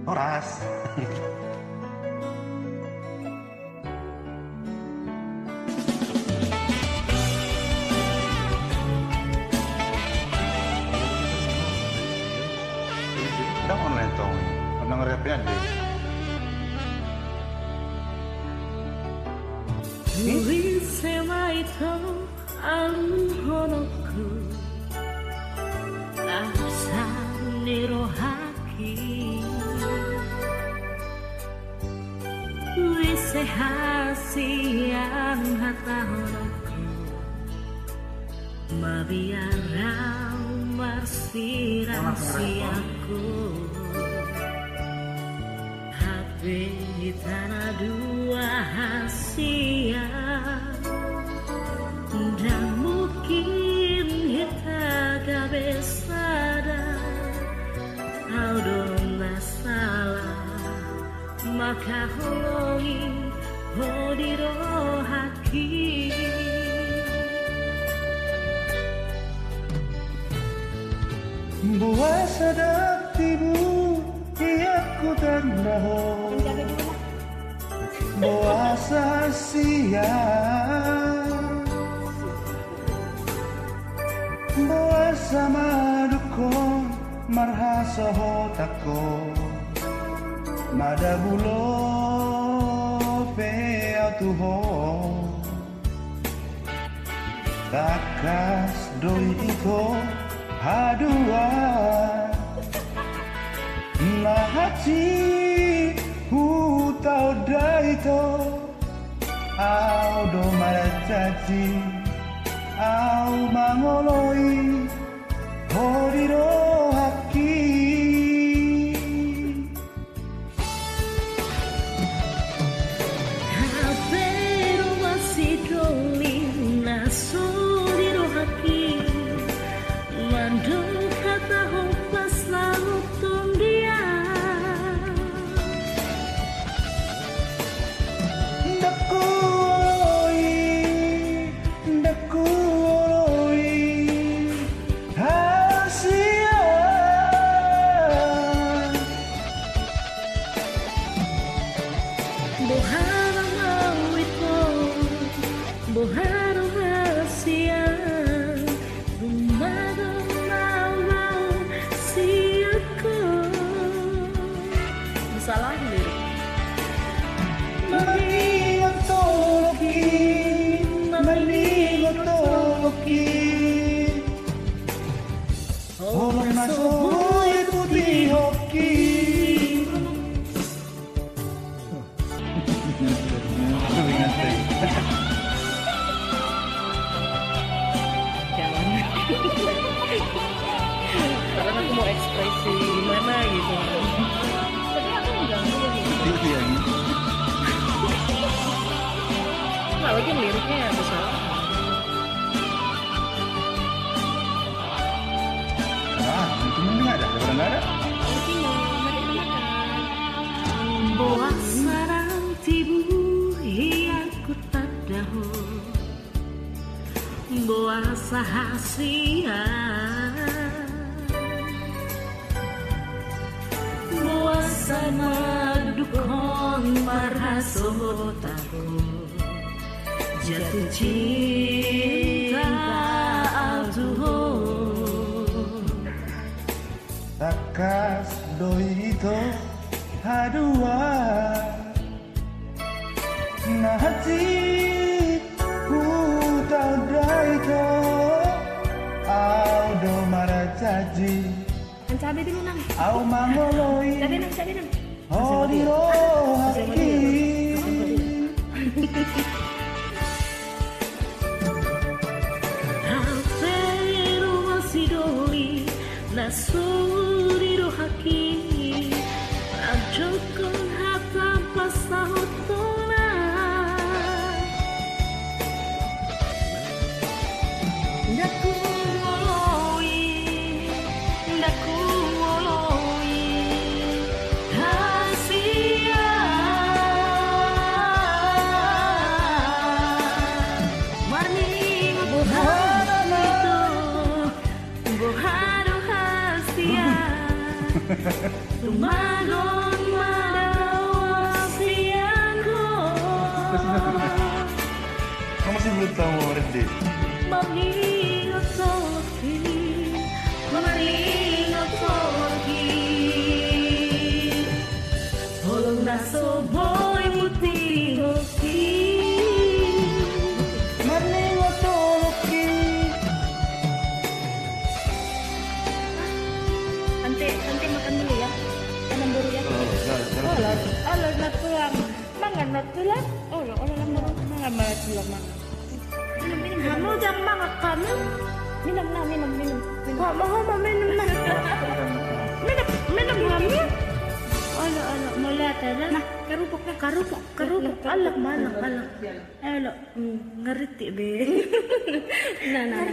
Horas. Udah online tong. Pernah ngerepnya deh. Hasiang hatahonoku mabiarau marsirasiaku Habe tanah dua hasia dan mungkin kita kabesada Audon salah maka holongi Hodiro haki Buah sedap tibu Iaku tandaho Buah sasia Buah sama dukon Marhasoho tako Mada bulo Tuho takas doi ito hadua lahati hutau daito au do maratati au mangoloi horiro haki Karena aku mau ekspresi gimana gitu. Tapi aku enggak mau gitu. Nggak lagi liriknya ada salah. Itu mending ada, daripada nggak ada. Boa sarang tibu hiaku tak dahu Boa sahasia Boa sama dukon marhasotaku Jatuh cinta altuho takas doi ito hadua nahati hutau daito au do maracaji cabai dulu nang au mangoloi cabai nang hodiro haki Haperu masidoli nasuriro haki Ajokon hata pasahotona Ndaku ngoloi hasia Warni boharo hasia Tumagon madaw siangko. Kamu masih belum tahu Randy? Mamingot sa laki, mamingot sa laki. Holong na soboy muti hoki. Maningot Toki. Ante makan dulu ya. Tanam dulu ya. Alah natulang. Mangan natulang. Oh, lama. Mangan natulang mangan. Minum. Kamu jangan makan. Minum. Kok mau minum na? Minum kami. Ala, mulai ada. Nah, karupok. Alak. Ala, ngerti be. Nah.